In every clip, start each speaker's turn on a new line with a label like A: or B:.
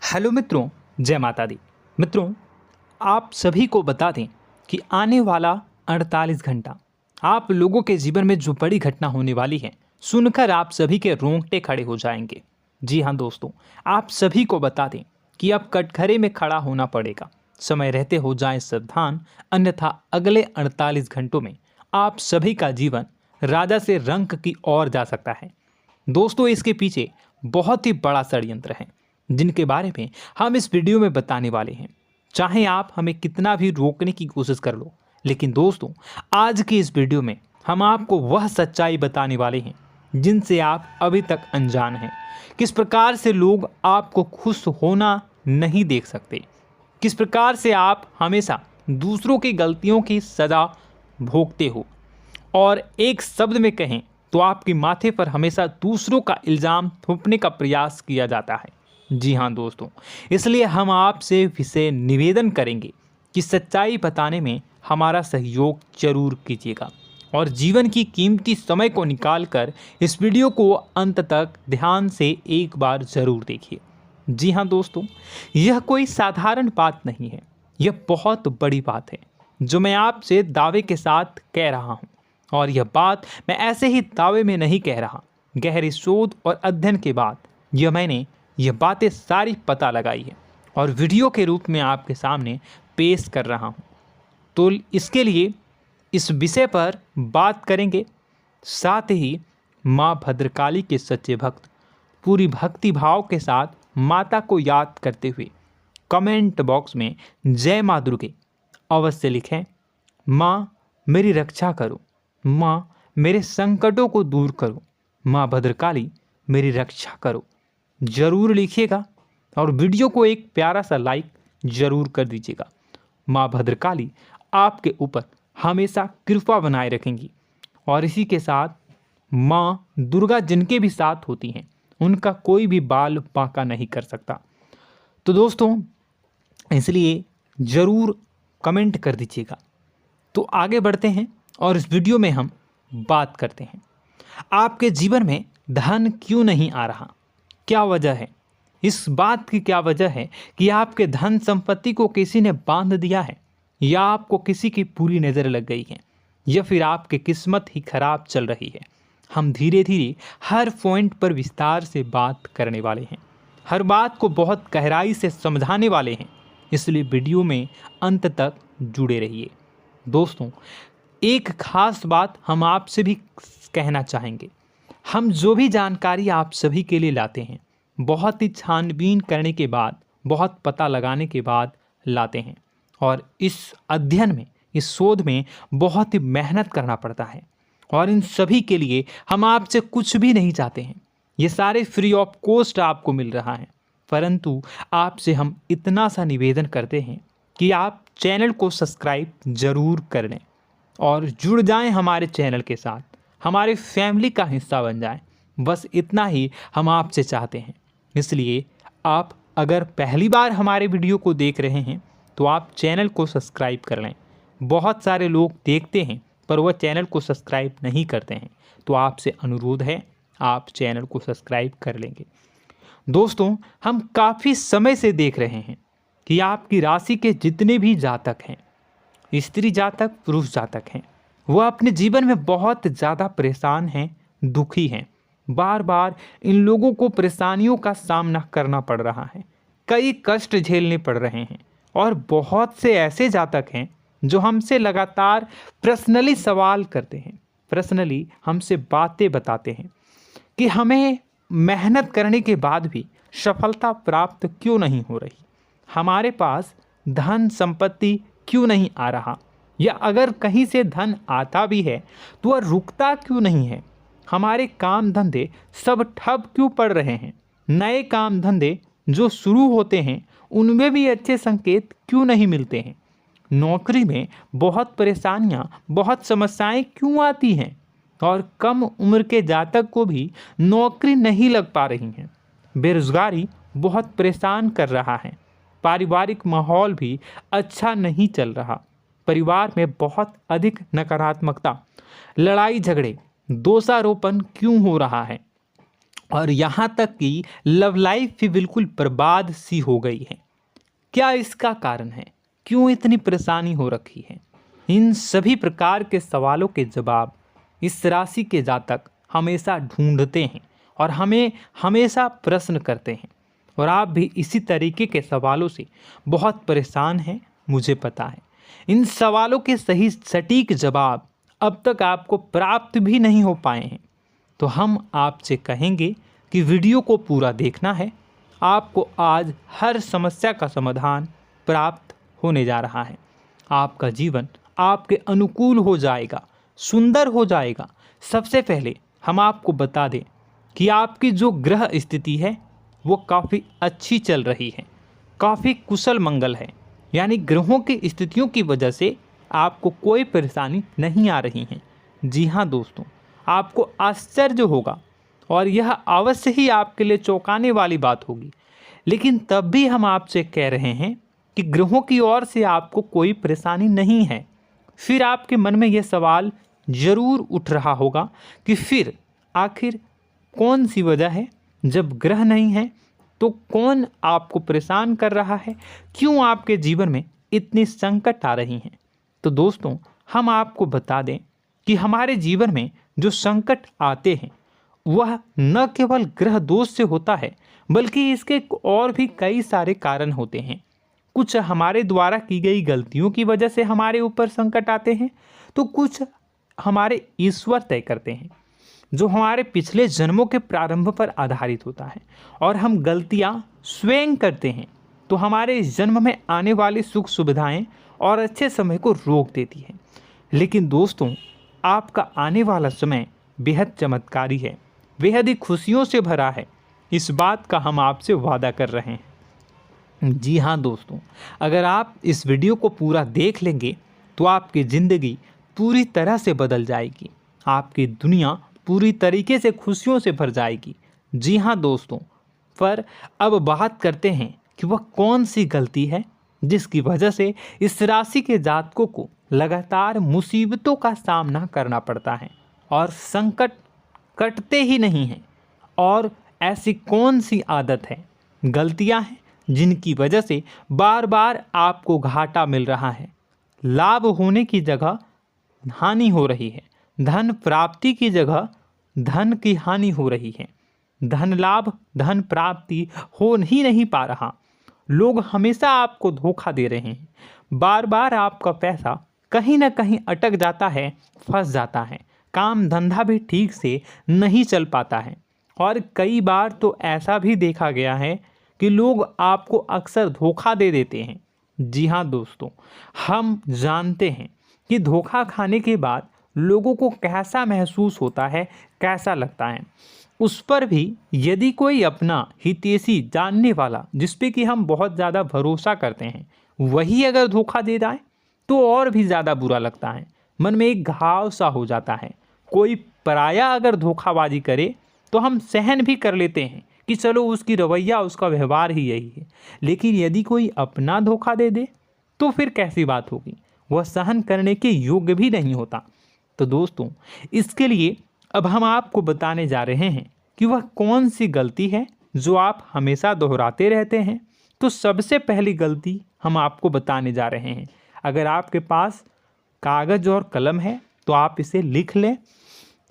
A: Hello मित्रों, जय माता दी। मित्रों, आप सभी को बता दें कि आने वाला 48 घंटा आप लोगों के जीवन में जो बड़ी घटना होने वाली है, सुनकर आप सभी के रोंगटे खड़े हो जाएंगे। जी हाँ दोस्तों, आप सभी को बता दें कि अब कटघरे में खड़ा होना पड़ेगा। समय रहते हो जाएं सावधान, अन्यथा अगले 48 घंटों में आप सभी का जीवन राजा से रंक की ओर जा सकता है। दोस्तों, इसके पीछे बहुत ही बड़ा षड्यंत्र है जिनके बारे में हम इस वीडियो में बताने वाले हैं। चाहे आप हमें कितना भी रोकने की कोशिश कर लो, लेकिन दोस्तों आज की इस वीडियो में हम आपको वह सच्चाई बताने वाले हैं जिनसे आप अभी तक अनजान हैं। किस प्रकार से लोग आपको खुश होना नहीं देख सकते, किस प्रकार से आप हमेशा दूसरों की गलतियों की सज़ा भोगते हो, और एक शब्द में कहें तो आपके माथे पर हमेशा दूसरों का इल्ज़ाम थोपने का प्रयास किया जाता है। जी हाँ दोस्तों, इसलिए हम आपसे विशेष निवेदन करेंगे कि सच्चाई बताने में हमारा सहयोग जरूर कीजिएगा और जीवन की कीमती समय को निकालकर इस वीडियो को अंत तक ध्यान से एक बार ज़रूर देखिए। जी हाँ दोस्तों, यह कोई साधारण बात नहीं है, यह बहुत बड़ी बात है जो मैं आपसे दावे के साथ कह रहा हूँ। और यह बात मैं ऐसे ही दावे में नहीं कह रहा, गहरी शोध और अध्ययन के बाद मैंने यह बातें सारी पता लगाई है और वीडियो के रूप में आपके सामने पेश कर रहा हूँ। तो इसके लिए इस विषय पर बात करेंगे। साथ ही माँ भद्रकाली के सच्चे भक्त पूरी भक्ति भाव के साथ माता को याद करते हुए कमेंट बॉक्स में जय माँ दुर्गे अवश्य लिखें। माँ मेरी रक्षा करो, माँ मेरे संकटों को दूर करो, माँ भद्रकाली मेरी रक्षा करो, ज़रूर लिखिएगा और वीडियो को एक प्यारा सा लाइक ज़रूर कर दीजिएगा। माँ भद्रकाली आपके ऊपर हमेशा कृपा बनाए रखेंगी और इसी के साथ माँ दुर्गा जिनके भी साथ होती हैं उनका कोई भी बाल बांका नहीं कर सकता। तो दोस्तों, इसलिए ज़रूर कमेंट कर दीजिएगा। तो आगे बढ़ते हैं और इस वीडियो में हम बात करते हैं, आपके जीवन में धन क्यों नहीं आ रहा, क्या वजह है। इस बात की क्या वजह है कि आपके धन संपत्ति को किसी ने बांध दिया है, या आपको किसी की पूरी नज़र लग गई है, या फिर आपकी किस्मत ही खराब चल रही है। हम धीरे धीरे हर पॉइंट पर विस्तार से बात करने वाले हैं, हर बात को बहुत गहराई से समझाने वाले हैं, इसलिए वीडियो में अंत तक जुड़े रहिए। दोस्तों, एक खास बात हम आपसे भी कहना चाहेंगे, हम जो भी जानकारी आप सभी के लिए लाते हैं बहुत ही छानबीन करने के बाद, बहुत पता लगाने के बाद लाते हैं, और इस अध्ययन में, इस शोध में बहुत ही मेहनत करना पड़ता है। और इन सभी के लिए हम आपसे कुछ भी नहीं चाहते हैं, ये सारे फ्री ऑफ कॉस्ट आपको मिल रहा है। परंतु आपसे हम इतना सा निवेदन करते हैं कि आप चैनल को सब्सक्राइब ज़रूर कर लें और जुड़ जाएं हमारे चैनल के साथ, हमारे फैमिली का हिस्सा बन जाएं। बस इतना ही हम आपसे चाहते हैं। इसलिए आप अगर पहली बार हमारे वीडियो को देख रहे हैं तो आप चैनल को सब्सक्राइब कर लें। बहुत सारे लोग देखते हैं पर वह चैनल को सब्सक्राइब नहीं करते हैं, तो आपसे अनुरोध है आप चैनल को सब्सक्राइब कर लेंगे। दोस्तों, हम काफ़ी समय से देख रहे हैं कि आपकी राशि के जितने भी जातक हैं, स्त्री जातक पुरुष जातक हैं, वह अपने जीवन में बहुत ज़्यादा परेशान हैं, दुखी हैं। बार बार इन लोगों को परेशानियों का सामना करना पड़ रहा है, कई कष्ट झेलने पड़ रहे हैं। और बहुत से ऐसे जातक हैं जो हमसे लगातार पर्सनली सवाल करते हैं, पर्सनली हमसे बातें बताते हैं कि हमें मेहनत करने के बाद भी सफलता प्राप्त क्यों नहीं हो रही, हमारे पास धन संपत्ति क्यों नहीं आ रहा, या अगर कहीं से धन आता भी है तो वह रुकता क्यों नहीं है, हमारे काम धंधे सब ठप क्यों पड़ रहे हैं, नए काम धंधे जो शुरू होते हैं उनमें भी अच्छे संकेत क्यों नहीं मिलते हैं, नौकरी में बहुत परेशानियां, बहुत समस्याएं क्यों आती हैं, और कम उम्र के जातक को भी नौकरी नहीं लग पा रही हैं, बेरोजगारी बहुत परेशान कर रहा है, पारिवारिक माहौल भी अच्छा नहीं चल रहा, परिवार में बहुत अधिक नकारात्मकता, लड़ाई झगड़े, दोषारोपण क्यों हो रहा है, और यहाँ तक कि लव लाइफ भी बिल्कुल बर्बाद सी हो गई है। क्या इसका कारण है? क्यों इतनी परेशानी हो रखी है? इन सभी प्रकार के सवालों के जवाब इस राशि के जातक हमेशा ढूंढते हैं और हमें हमेशा प्रश्न करते हैं। और आप भी इसी तरीके के सवालों से बहुत परेशान हैं, मुझे पता है। इन सवालों के सही सटीक जवाब अब तक आपको प्राप्त भी नहीं हो पाए हैं। तो हम आपसे कहेंगे कि वीडियो को पूरा देखना है। आपको आज हर समस्या का समाधान प्राप्त होने जा रहा है। आपका जीवन आपके अनुकूल हो जाएगा, सुंदर हो जाएगा। सबसे पहले हम आपको बता दें कि आपकी जो ग्रह स्थिति है वो काफ़ी अच्छी चल रही है, काफ़ी कुशल मंगल है। यानी ग्रहों की स्थितियों की वजह से आपको कोई परेशानी नहीं आ रही है। जी हाँ दोस्तों, आपको आश्चर्य होगा और यह अवश्य ही आपके लिए चौंकाने वाली बात होगी। लेकिन तब भी हम आपसे कह रहे हैं कि ग्रहों की ओर से आपको कोई परेशानी नहीं है। फिर आपके मन में यह सवाल जरूर उठ रहा होगा कि फिर आखिर कौन सी वजह है? जब ग्रह नहीं है तो कौन आपको परेशान कर रहा है? क्यों आपके जीवन में इतनी संकट आ रही हैं? तो दोस्तों, हम आपको बता दें कि हमारे जीवन में जो संकट आते हैं वह न केवल ग्रह दोष से होता है, बल्कि इसके और भी कई सारे कारण होते हैं। कुछ हमारे द्वारा की गई गलतियों की वजह से हमारे ऊपर संकट आते हैं, तो कुछ हमारे ईश्वर तय करते हैं, जो हमारे पिछले जन्मों के प्रारंभ पर आधारित होता है। और हम गलतियां स्वयं करते हैं तो हमारे इस जन्म में आने वाली सुख सुविधाएं और अच्छे समय को रोक देती है। लेकिन दोस्तों, आपका आने वाला समय बेहद चमत्कारी है, बेहद ही खुशियों से भरा है। इस बात का हम आपसे वादा कर रहे हैं। जी हाँ दोस्तों, अगर आप इस वीडियो को पूरा देख लेंगे तो आपकी ज़िंदगी पूरी तरह से बदल जाएगी, आपकी दुनिया पूरी तरीके से खुशियों से भर जाएगी। जी हाँ दोस्तों, पर अब बात करते हैं कि वह कौन सी गलती है जिसकी वजह से इस राशि के जातकों को लगातार मुसीबतों का सामना करना पड़ता है और संकट कटते ही नहीं हैं। और ऐसी कौन सी आदत है, गलतियां हैं जिनकी वजह से बार बार आपको घाटा मिल रहा है, लाभ होने की जगह हानि हो रही है, धन प्राप्ति की जगह धन की हानि हो रही है, धन लाभ धन प्राप्ति हो ही नहीं पा रहा, लोग हमेशा आपको धोखा दे रहे हैं, बार बार आपका पैसा कहीं ना कहीं अटक जाता है, फंस जाता है, काम धंधा भी ठीक से नहीं चल पाता है। और कई बार तो ऐसा भी देखा गया है कि लोग आपको अक्सर धोखा दे देते हैं। जी हाँ दोस्तों, हम जानते हैं कि धोखा खाने के बाद लोगों को कैसा महसूस होता है, कैसा लगता है। उस पर भी यदि कोई अपना हितैषी जानने वाला, जिस पे कि हम बहुत ज़्यादा भरोसा करते हैं, वही अगर धोखा दे जाए तो और भी ज़्यादा बुरा लगता है, मन में एक घाव सा हो जाता है। कोई पराया अगर धोखाबाजी करे तो हम सहन भी कर लेते हैं कि चलो उसकी रवैया, उसका व्यवहार ही यही है। लेकिन यदि कोई अपना धोखा दे दे तो फिर कैसी बात होगी, वह सहन करने के योग्य भी नहीं होता। तो दोस्तों, इसके लिए अब हम आपको बताने जा रहे हैं कि वह कौन सी गलती है जो आप हमेशा दोहराते रहते हैं। तो सबसे पहली गलती हम आपको बताने जा रहे हैं। अगर आपके पास कागज़ और कलम है तो आप इसे लिख लें,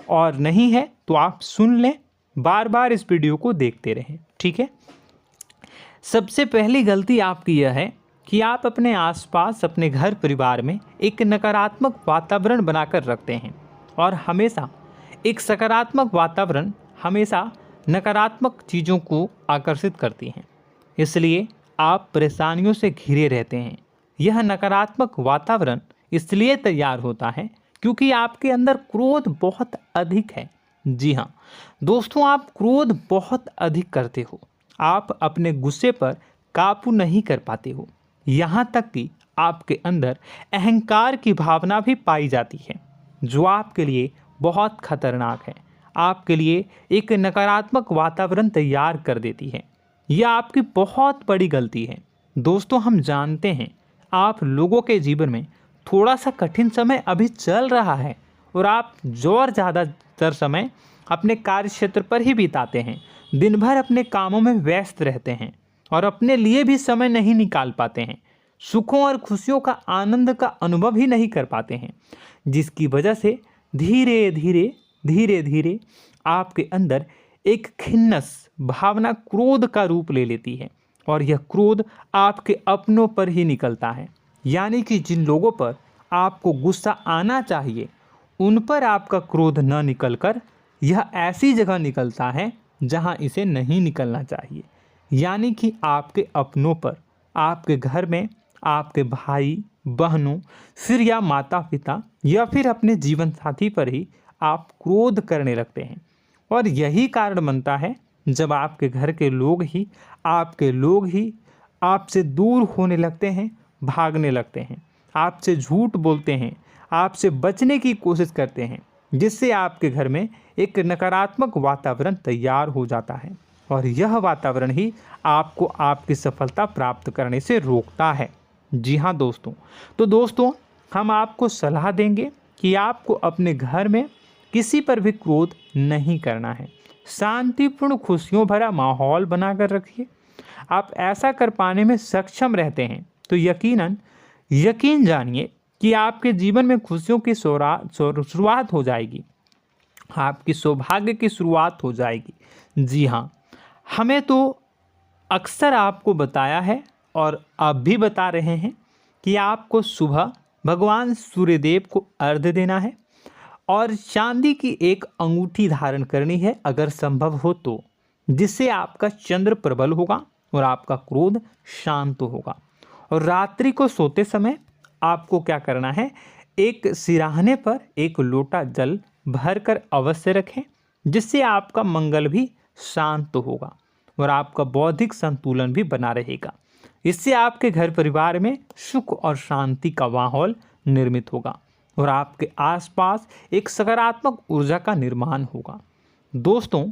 A: और नहीं है तो आप सुन लें, बार बार इस वीडियो को देखते रहें, ठीक है। सबसे पहली गलती आपकी यह है कि आप अपने आसपास, अपने घर परिवार में एक नकारात्मक वातावरण बनाकर रखते हैं। और हमेशा एक सकारात्मक वातावरण हमेशा नकारात्मक चीज़ों को आकर्षित करती हैं, इसलिए आप परेशानियों से घिरे रहते हैं। यह नकारात्मक वातावरण इसलिए तैयार होता है क्योंकि आपके अंदर क्रोध बहुत अधिक है। जी हाँ दोस्तों, आप क्रोध बहुत अधिक करते हो, आप अपने गुस्से पर काबू नहीं कर पाते हो, यहाँ तक कि आपके अंदर अहंकार की भावना भी पाई जाती है, जो आपके लिए बहुत खतरनाक है, आपके लिए एक नकारात्मक वातावरण तैयार कर देती है। यह आपकी बहुत बड़ी गलती है। दोस्तों, हम जानते हैं आप लोगों के जीवन में थोड़ा सा कठिन समय अभी चल रहा है और आप और ज़्यादा अधिकतर समय अपने कार्य क्षेत्र पर ही बिताते हैं, दिन भर अपने कामों में व्यस्त रहते हैं और अपने लिए भी समय नहीं निकाल पाते हैं, सुखों और खुशियों का आनंद का अनुभव ही नहीं कर पाते हैं, जिसकी वजह से धीरे धीरे आपके अंदर एक खिन्नस भावना क्रोध का रूप ले लेती है और यह क्रोध आपके अपनों पर ही निकलता है। यानी कि जिन लोगों पर आपको गुस्सा आना चाहिए उन पर आपका क्रोध न निकलकर यह ऐसी जगह निकलता है जहां इसे नहीं निकलना चाहिए। यानी कि आपके अपनों पर, आपके घर में आपके भाई बहनों, फिर या माता पिता या फिर अपने जीवन साथी पर ही आप क्रोध करने लगते हैं। और यही कारण बनता है जब आपके घर के लोग ही आपसे दूर होने लगते हैं, भागने लगते हैं, आपसे झूठ बोलते हैं, आपसे बचने की कोशिश करते हैं, जिससे आपके घर में एक नकारात्मक वातावरण तैयार हो जाता है और यह वातावरण ही आपको आपकी सफलता प्राप्त करने से रोकता है। जी हाँ दोस्तों, तो दोस्तों हम आपको सलाह देंगे कि आपको अपने घर में किसी पर भी क्रोध नहीं करना है। शांतिपूर्ण खुशियों भरा माहौल बनाकर रखिए। आप ऐसा कर पाने में सक्षम रहते हैं तो यकीन जानिए कि आपके जीवन में खुशियों की शुरुआत हो जाएगी, आपकी सौभाग्य की शुरुआत हो जाएगी। जी हाँ, हमें तो अक्सर आपको बताया है और अब भी बता रहे हैं कि आपको सुबह भगवान सूर्यदेव को अर्घ्य देना है और चांदी की एक अंगूठी धारण करनी है अगर संभव हो तो, जिससे आपका चंद्र प्रबल होगा और आपका क्रोध शांत होगा। और रात्रि को सोते समय आपको क्या करना है, एक सिराहने पर एक लोटा जल भरकर अवश्य रखें, जिससे आपका मंगल भी शांत होगा और आपका बौद्धिक संतुलन भी बना रहेगा। इससे आपके घर परिवार में सुख और शांति का माहौल निर्मित होगा और आपके आसपास एक सकारात्मक ऊर्जा का निर्माण होगा। दोस्तों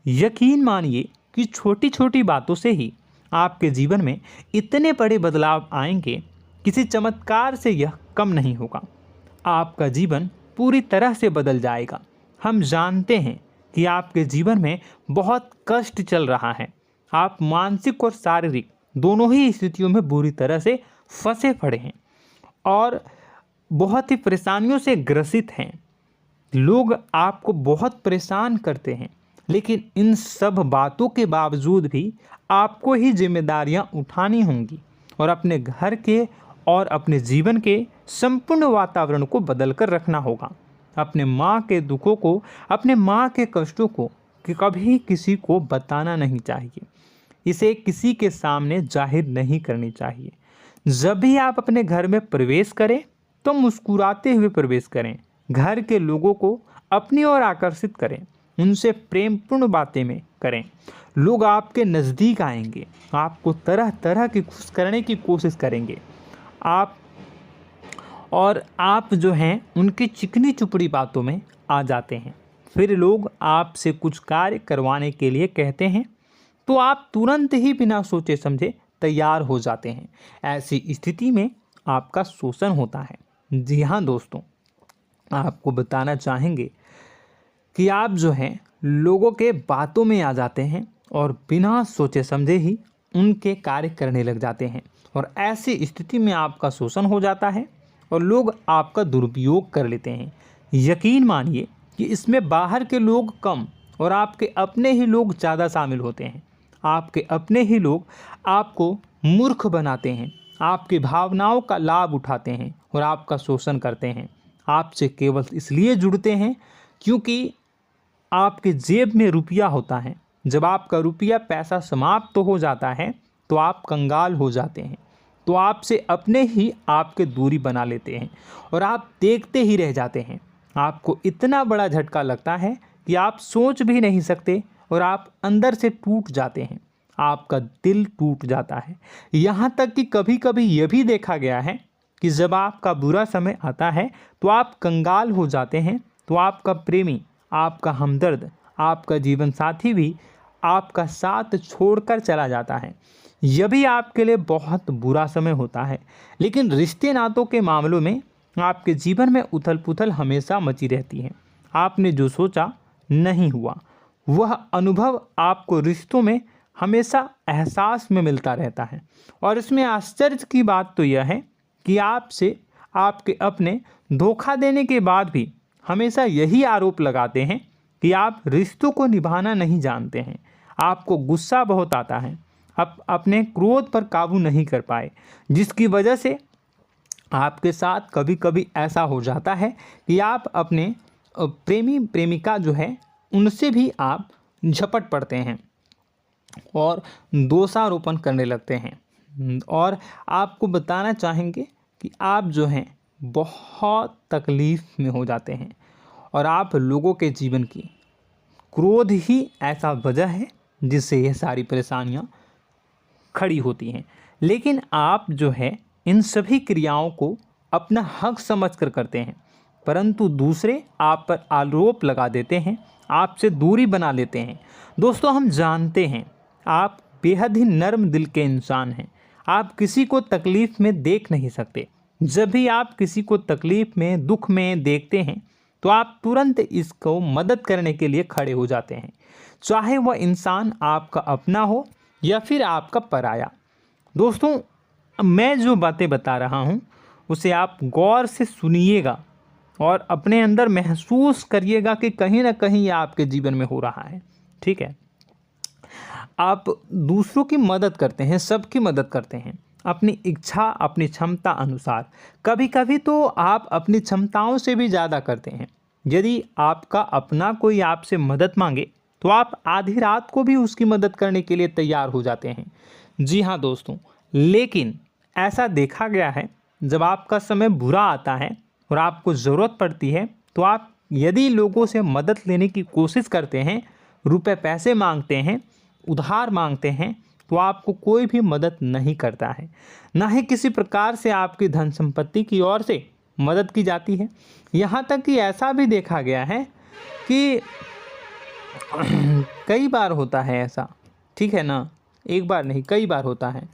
A: यकीन मानिए कि छोटी छोटी बातों से ही आपके जीवन में इतने बड़े बदलाव आएंगे, किसी चमत्कार से यह कम नहीं होगा। आपका जीवन पूरी तरह से बदल जाएगा। हम जानते हैं कि आपके जीवन में बहुत कष्ट चल रहा है, आप मानसिक और शारीरिक दोनों ही स्थितियों में बुरी तरह से फंसे पड़े हैं और बहुत ही परेशानियों से ग्रसित हैं। लोग आपको बहुत परेशान करते हैं, लेकिन इन सब बातों के बावजूद भी आपको ही जिम्मेदारियां उठानी होंगी और अपने घर के और अपने जीवन के संपूर्ण वातावरण को बदल कर रखना होगा। अपने माँ के दुखों को, अपने माँ के कष्टों को कभी किसी को बताना नहीं चाहिए, इसे किसी के सामने जाहिर नहीं करनी चाहिए। जब भी आप अपने घर में प्रवेश करें तो मुस्कुराते हुए प्रवेश करें, घर के लोगों को अपनी ओर आकर्षित करें, उनसे प्रेमपूर्ण बातें में करें। लोग आपके नज़दीक आएंगे, आपको तरह तरह की खुश करने की कोशिश करेंगे। आप जो हैं उनकी चिकनी चुपड़ी बातों में आ जाते हैं। फिर लोग आपसे कुछ कार्य करवाने के लिए कहते हैं तो आप तुरंत ही बिना सोचे समझे तैयार हो जाते हैं। ऐसी स्थिति में आपका शोषण होता है। जी हाँ दोस्तों, आपको बताना चाहेंगे कि आप जो हैं लोगों के बातों में आ जाते हैं और बिना सोचे समझे ही उनके कार्य करने लग जाते हैं और ऐसी स्थिति में आपका शोषण हो जाता है और लोग आपका दुरुपयोग कर लेते हैं। यकीन मानिए कि इसमें बाहर के लोग कम और आपके अपने ही लोग ज़्यादा शामिल होते हैं। आपके अपने ही लोग आपको मूर्ख बनाते हैं, आपकी भावनाओं का लाभ उठाते हैं और आपका शोषण करते हैं। आपसे केवल इसलिए जुड़ते हैं क्योंकि आपके जेब में रुपया होता है। जब आपका रुपया पैसा समाप्त हो जाता है तो आप कंगाल हो जाते हैं, तो आपसे अपने ही आपके दूरी बना लेते हैं और आप देखते ही रह जाते हैं। आपको इतना बड़ा झटका लगता है कि आप सोच भी नहीं सकते और आप अंदर से टूट जाते हैं, आपका दिल टूट जाता है। यहाँ तक कि कभी कभी यह भी देखा गया है कि जब आपका बुरा समय आता है तो आप कंगाल हो जाते हैं, तो आपका प्रेमी, आपका हमदर्द, आपका जीवन साथी भी आपका साथ छोड़कर चला जाता है। यह भी आपके लिए बहुत बुरा समय होता है। लेकिन रिश्ते नातों के मामलों में आपके जीवन में उथल पुथल हमेशा मची रहती है। आपने जो सोचा नहीं हुआ। वह अनुभव आपको रिश्तों में हमेशा एहसास में मिलता रहता है। और इसमें आश्चर्य की बात तो यह है कि आपसे आपके अपने धोखा देने के बाद भी हमेशा यही आरोप लगाते हैं कि आप रिश्तों को निभाना नहीं जानते हैं। आपको गुस्सा बहुत आता है, आप अपने क्रोध पर काबू नहीं कर पाए, जिसकी वजह से आपके साथ कभी कभी ऐसा हो जाता है कि आप अपने प्रेमी प्रेमिका जो है उनसे भी आप झपट पड़ते हैं और दोषारोपण करने लगते हैं। और आपको बताना चाहेंगे कि आप जो हैं बहुत तकलीफ़ में हो जाते हैं और आप लोगों के जीवन की क्रोध ही ऐसा वजह है जिससे यह सारी परेशानियां खड़ी होती हैं। लेकिन आप जो है इन सभी क्रियाओं को अपना हक समझकर करते हैं, परंतु दूसरे आप पर आरोप लगा देते हैं, आपसे दूरी बना लेते हैं। दोस्तों, हम जानते हैं आप बेहद ही नर्म दिल के इंसान हैं। आप किसी को तकलीफ़ में देख नहीं सकते। जब भी आप किसी को तकलीफ़ में, दुख में देखते हैं तो आप तुरंत इसको मदद करने के लिए खड़े हो जाते हैं, चाहे वह इंसान आपका अपना हो या फिर आपका पराया। दोस्तों, मैं जो बातें बता रहा हूँ उसे आप गौर से सुनिएगा और अपने अंदर महसूस करिएगा कि कहीं ना कहीं ये आपके जीवन में हो रहा है। ठीक है, आप दूसरों की मदद करते हैं, सबकी मदद करते हैं अपनी इच्छा, अपनी क्षमता अनुसार। कभी कभी तो आप अपनी क्षमताओं से भी ज़्यादा करते हैं। यदि आपका अपना कोई आपसे मदद मांगे तो आप आधी रात को भी उसकी मदद करने के लिए तैयार हो जाते हैं। जी हाँ दोस्तों, लेकिन ऐसा देखा गया है जब आपका समय बुरा आता है और आपको ज़रूरत पड़ती है तो आप यदि लोगों से मदद लेने की कोशिश करते हैं, रुपए पैसे मांगते हैं, उधार मांगते हैं, तो आपको कोई भी मदद नहीं करता है। ना ही किसी प्रकार से आपकी धन संपत्ति की ओर से मदद की जाती है। यहाँ तक कि ऐसा भी देखा गया है कि कई बार होता है ऐसा, ठीक है ना, एक बार नहीं कई बार होता है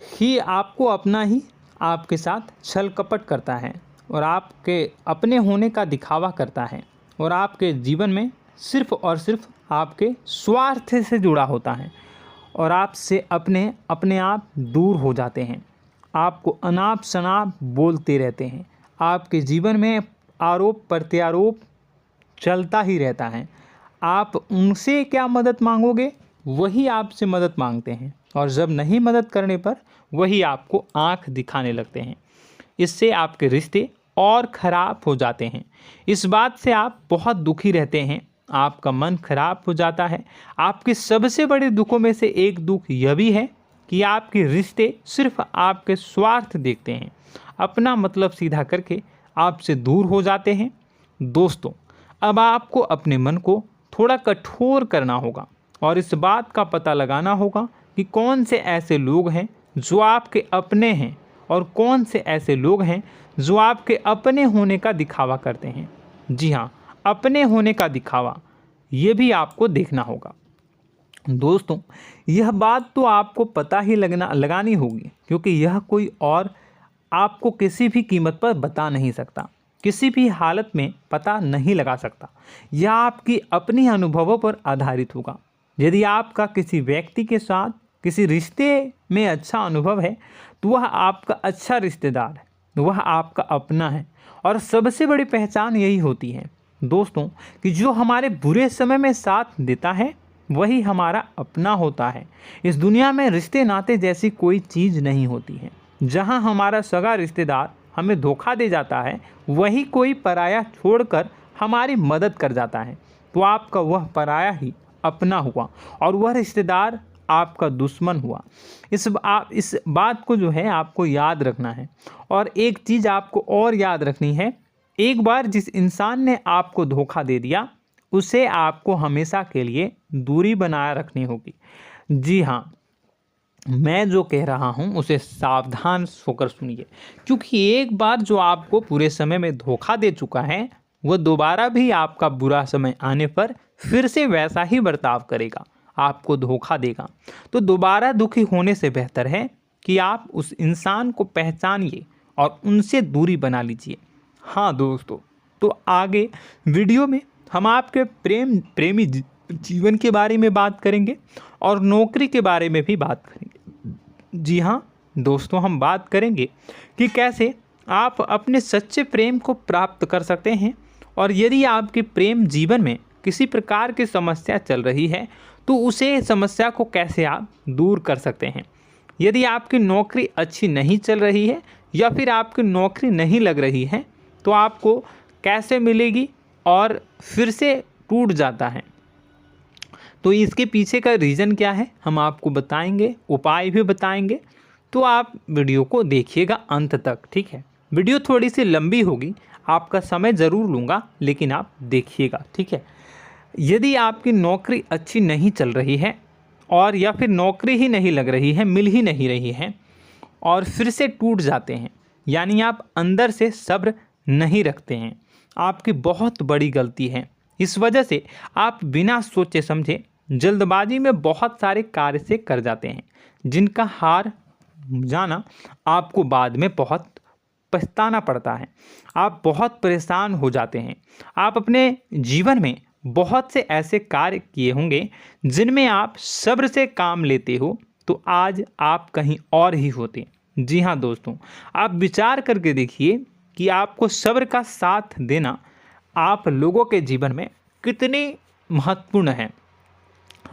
A: कि आपको अपना ही आपके साथ छल कपट करता है और आपके अपने होने का दिखावा करता है और आपके जीवन में सिर्फ और सिर्फ आपके स्वार्थ से जुड़ा होता है और आपसे अपने आप दूर हो जाते हैं। आपको अनाप शनाप बोलते रहते हैं। आपके जीवन में आरोप प्रत्यारोप चलता ही रहता है। आप उनसे क्या मदद मांगोगे, वही आपसे मदद मांगते हैं और जब नहीं मदद करने पर वही आपको आंख दिखाने लगते हैं। इससे आपके रिश्ते और ख़राब हो जाते हैं। इस बात से आप बहुत दुखी रहते हैं, आपका मन खराब हो जाता है। आपके सबसे बड़े दुखों में से एक दुख यह भी है कि आपके रिश्ते सिर्फ आपके स्वार्थ देखते हैं, अपना मतलब सीधा करके आपसे दूर हो जाते हैं। दोस्तों, अब आपको अपने मन को थोड़ा कठोर करना होगा और इस बात का पता लगाना होगा कि कौन से ऐसे लोग हैं जो आपके अपने हैं और कौन से ऐसे लोग हैं जो आपके अपने होने का दिखावा करते हैं। जी हाँ, अपने होने का दिखावा, ये भी आपको देखना होगा। दोस्तों, यह बात तो आपको पता ही लगानी होगी, क्योंकि यह कोई और आपको किसी भी कीमत पर बता नहीं सकता, किसी भी हालत में पता नहीं लगा सकता। यह आपकी अपनी अनुभवों पर आधारित होगा। यदि आपका किसी व्यक्ति के साथ किसी रिश्ते में अच्छा अनुभव है तो वह आपका अच्छा रिश्तेदार है, वह आपका अपना है। और सबसे बड़ी पहचान यही होती है दोस्तों कि जो हमारे बुरे समय में साथ देता है वही हमारा अपना होता है। इस दुनिया में रिश्ते नाते जैसी कोई चीज़ नहीं होती है। जहां हमारा सगा रिश्तेदार हमें धोखा दे जाता है, वही कोई पराया छोड़कर हमारी मदद कर जाता है, तो आपका वह पराया ही अपना हुआ और वह रिश्तेदार आपका दुश्मन हुआ। इस बात को जो है आपको याद रखना है। और एक चीज़ आपको और याद रखनी है, एक बार जिस इंसान ने आपको धोखा दे दिया उसे आपको हमेशा के लिए दूरी बनाए रखनी होगी। जी हाँ, मैं जो कह रहा हूँ उसे सावधान होकर सुनिए, क्योंकि एक बार जो आपको पूरे समय में धोखा दे चुका है वह दोबारा भी आपका बुरा समय आने पर फिर से वैसा ही बर्ताव करेगा, आपको धोखा देगा। तो दोबारा दुखी होने से बेहतर है कि आप उस इंसान को पहचानिए और उनसे दूरी बना लीजिए। हाँ दोस्तों, तो आगे वीडियो में हम आपके प्रेमी जीवन के बारे में बात करेंगे और नौकरी के बारे में भी बात करेंगे। जी हाँ दोस्तों, हम बात करेंगे कि कैसे आप अपने सच्चे प्रेम को प्राप्त कर सकते हैं, और यदि आपके प्रेम जीवन में किसी प्रकार की समस्या चल रही है तो उसे समस्या को कैसे आप दूर कर सकते हैं। यदि आपकी नौकरी अच्छी नहीं चल रही है या फिर आपकी नौकरी नहीं लग रही है तो आपको कैसे मिलेगी और फिर से टूट जाता है, तो इसके पीछे का रीज़न क्या है हम आपको बताएंगे, उपाय भी बताएंगे। तो आप वीडियो को देखिएगा अंत तक, ठीक है। वीडियो थोड़ी सी लंबी होगी, आपका समय ज़रूर लूँगा, लेकिन आप देखिएगा, ठीक है। यदि आपकी नौकरी अच्छी नहीं चल रही है और या फिर नौकरी ही नहीं लग रही है, मिल ही नहीं रही है और फिर से टूट जाते हैं, यानी आप अंदर से सब्र नहीं रखते हैं, आपकी बहुत बड़ी गलती है। इस वजह से आप बिना सोचे समझे जल्दबाजी में बहुत सारे कार्य से कर जाते हैं, जिनका हार जाना आपको बाद में बहुत पछताना पड़ता है। आप बहुत परेशान हो जाते हैं। आप अपने जीवन में बहुत से ऐसे कार्य किए होंगे जिनमें आप सब्र से काम लेते हो, तो आज आप कहीं और ही होते। जी हाँ दोस्तों, आप विचार करके देखिए कि आपको सब्र का साथ देना आप लोगों के जीवन में कितने महत्वपूर्ण है।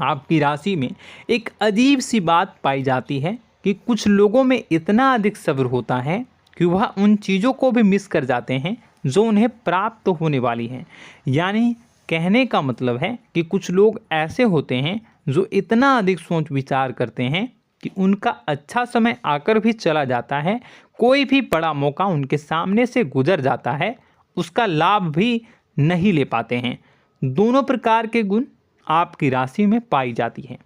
A: आपकी राशि में एक अजीब सी बात पाई जाती है कि कुछ लोगों में इतना अधिक सब्र होता है कि वह उन चीज़ों को भी मिस कर जाते हैं जो उन्हें प्राप्त होने वाली हैं। यानी कहने का मतलब है कि कुछ लोग ऐसे होते हैं जो इतना अधिक सोच विचार करते हैं कि उनका अच्छा समय आकर भी चला जाता है, कोई भी बड़ा मौका उनके सामने से गुजर जाता है, उसका लाभ भी नहीं ले पाते हैं। दोनों प्रकार के गुण आपकी राशि में पाई जाती हैं।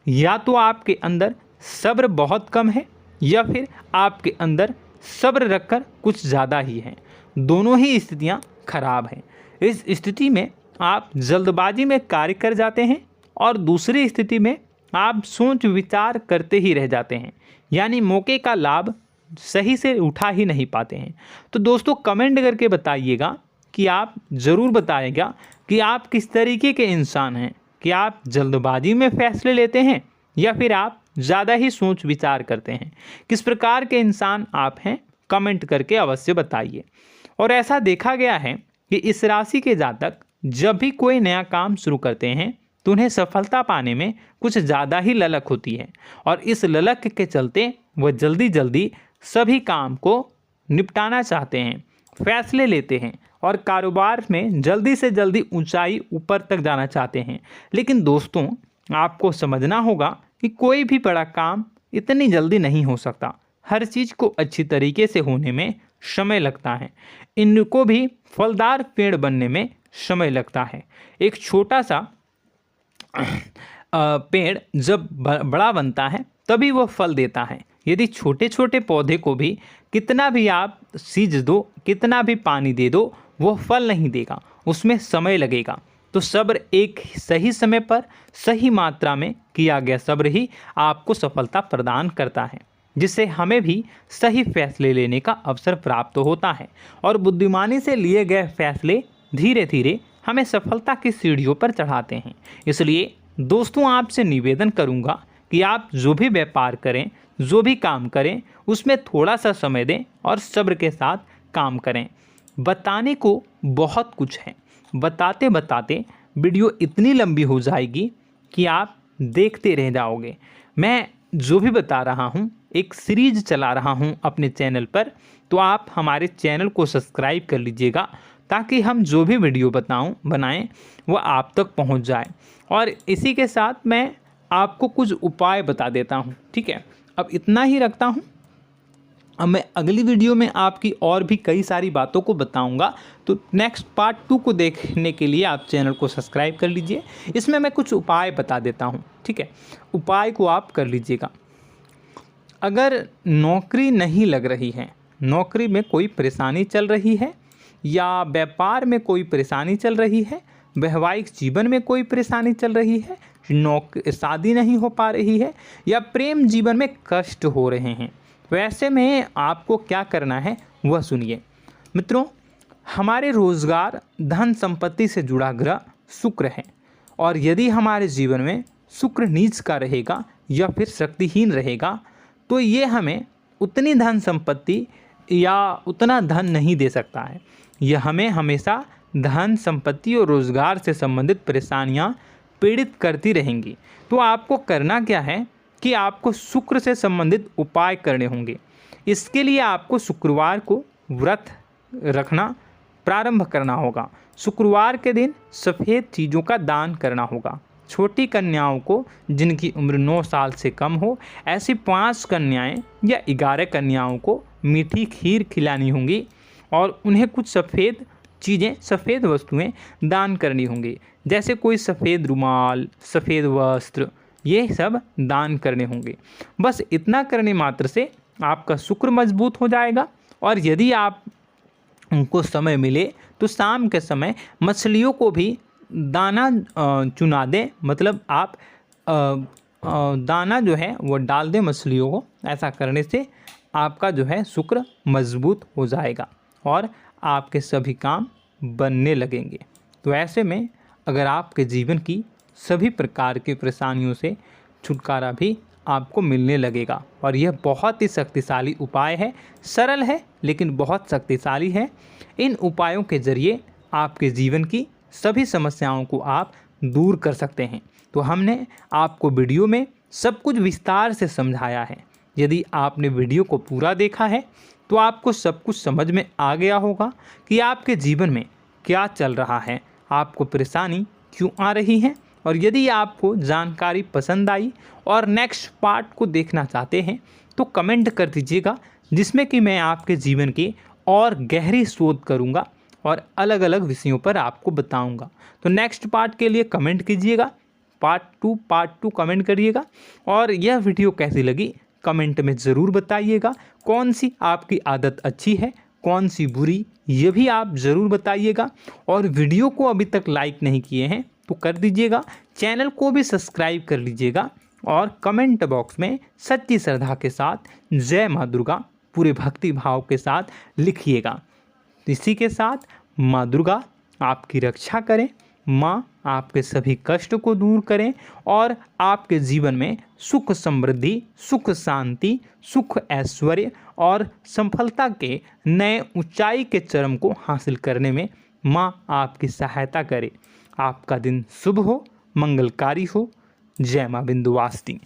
A: या तो आपके अंदर सब्र बहुत कम है या फिर आपके अंदर सब्र रखकर कुछ ज़्यादा ही है। दोनों ही स्थितियाँ खराब हैं। इस स्थिति में आप जल्दबाजी में कार्य कर जाते हैं और दूसरी स्थिति में आप सोच विचार करते ही रह जाते हैं, यानी मौके का लाभ सही से उठा ही नहीं पाते हैं। तो दोस्तों कमेंट करके बताइएगा कि आप ज़रूर बताइएगा कि आप किस तरीके के इंसान हैं, कि आप जल्दबाजी में फैसले लेते हैं या फिर आप ज़्यादा ही सोच विचार करते हैं। किस प्रकार के इंसान आप हैं, कमेंट करके अवश्य बताइए। और ऐसा देखा गया है कि इस राशि के जातक जब भी कोई नया काम शुरू करते हैं तो उन्हें सफलता पाने में कुछ ज़्यादा ही ललक होती है, और इस ललक के चलते वह जल्दी जल्दी सभी काम को निपटाना चाहते हैं, फैसले लेते हैं और कारोबार में जल्दी से जल्दी ऊंचाई ऊपर तक जाना चाहते हैं। लेकिन दोस्तों आपको समझना होगा कि कोई भी बड़ा काम इतनी जल्दी नहीं हो सकता। हर चीज़ को अच्छी तरीके से होने में समय लगता है। इनको भी फलदार पेड़ बनने में समय लगता है। एक छोटा सा पेड़ जब बड़ा बनता है तभी वो फल देता है। यदि छोटे छोटे पौधे को भी कितना भी आप सींच दो, कितना भी पानी दे दो, वो फल नहीं देगा, उसमें समय लगेगा। तो सब्र एक सही समय पर सही मात्रा में किया गया सब्र ही आपको सफलता प्रदान करता है, जिससे हमें भी सही फैसले लेने का अवसर प्राप्त होता है और बुद्धिमानी से लिए गए फैसले धीरे धीरे हमें सफलता की सीढ़ियों पर चढ़ाते हैं। इसलिए दोस्तों आपसे निवेदन करूंगा कि आप जो भी व्यापार करें, जो भी काम करें, उसमें थोड़ा सा समय दें और सब्र के साथ काम करें। बताने को बहुत कुछ है, बताते बताते वीडियो इतनी लंबी हो जाएगी कि आप देखते रह जाओगे। मैं जो भी बता रहा हूँ एक सीरीज चला रहा हूँ अपने चैनल पर, तो आप हमारे चैनल को सब्सक्राइब कर लीजिएगा ताकि हम जो भी वीडियो बनाएं वो आप तक पहुँच जाए। और इसी के साथ मैं आपको कुछ उपाय बता देता हूँ, ठीक है। अब इतना ही रखता हूँ। अब मैं अगली वीडियो में आपकी और भी कई सारी बातों को बताऊंगा, तो नेक्स्ट पार्ट 2 को देखने के लिए आप चैनल को सब्सक्राइब कर लीजिए। इसमें मैं कुछ उपाय बता देता हूं, ठीक है। उपाय को आप कर लीजिएगा। अगर नौकरी नहीं लग रही है, नौकरी में कोई परेशानी चल रही है, या व्यापार में कोई परेशानी चल रही है, वैवाहिक जीवन में कोई परेशानी चल रही है, शादी नहीं हो पा रही है, या प्रेम जीवन में कष्ट हो रहे हैं, वैसे में आपको क्या करना है वह सुनिए। मित्रों, हमारे रोजगार धन संपत्ति से जुड़ा ग्रह शुक्र है, और यदि हमारे जीवन में शुक्र नीच का रहेगा या फिर शक्तिहीन रहेगा तो ये हमें उतनी धन संपत्ति या उतना धन नहीं दे सकता है। यह हमें हमेशा धन संपत्ति और रोजगार से संबंधित परेशानियां पीड़ित करती रहेंगी। तो आपको करना क्या है कि आपको शुक्र से संबंधित उपाय करने होंगे। इसके लिए आपको शुक्रवार को व्रत रखना प्रारंभ करना होगा। शुक्रवार के दिन सफ़ेद चीज़ों का दान करना होगा। छोटी कन्याओं को जिनकी उम्र 9 साल से कम हो, ऐसी 5 कन्याएं या 11 कन्याओं को मीठी खीर खिलानी होंगी और उन्हें कुछ सफ़ेद चीज़ें, सफ़ेद वस्तुएं दान करनी होंगी, जैसे कोई सफ़ेद रुमाल, सफ़ेद वस्त्र, ये सब दान करने होंगे। बस इतना करने मात्र से आपका शुक्र मजबूत हो जाएगा। और यदि आप उनको समय मिले तो शाम के समय मछलियों को भी दाना चुना दें, मतलब आप दाना जो है वो डाल दें मछलियों को। ऐसा करने से आपका जो है शुक्र मजबूत हो जाएगा और आपके सभी काम बनने लगेंगे। तो ऐसे में अगर आपके जीवन की सभी प्रकार की परेशानियों से छुटकारा भी आपको मिलने लगेगा। और यह बहुत ही शक्तिशाली उपाय है, सरल है लेकिन बहुत शक्तिशाली है। इन उपायों के ज़रिए आपके जीवन की सभी समस्याओं को आप दूर कर सकते हैं। तो हमने आपको वीडियो में सब कुछ विस्तार से समझाया है। यदि आपने वीडियो को पूरा देखा है तो आपको सब कुछ समझ में आ गया होगा कि आपके जीवन में क्या चल रहा है, आपको परेशानी क्यों आ रही है। और यदि आपको जानकारी पसंद आई और नेक्स्ट पार्ट को देखना चाहते हैं तो कमेंट कर दीजिएगा, जिसमें कि मैं आपके जीवन की और गहरी शोध करूंगा और अलग अलग विषयों पर आपको बताऊंगा। तो नेक्स्ट पार्ट के लिए कमेंट कीजिएगा, पार्ट टू कमेंट करिएगा। और यह वीडियो कैसी लगी कमेंट में ज़रूर बताइएगा। कौन सी आपकी आदत अच्छी है, कौन सी बुरी, ये भी आप ज़रूर बताइएगा। और वीडियो को अभी तक लाइक नहीं किए हैं तो कर दीजिएगा, चैनल को भी सब्सक्राइब कर लीजिएगा और कमेंट बॉक्स में सच्ची श्रद्धा के साथ जय माँ दुर्गा पूरे भक्ति भाव के साथ लिखिएगा। इसी के साथ माँ दुर्गा आपकी रक्षा करें, माँ आपके सभी कष्ट को दूर करें और आपके जीवन में सुख समृद्धि, सुख शांति, सुख ऐश्वर्य और सफलता के नए ऊंचाई के चरम को हासिल करने में माँ आपकी सहायता करे। आपका दिन शुभ हो, मंगलकारी हो। जय माँ विंध्यवासिनी।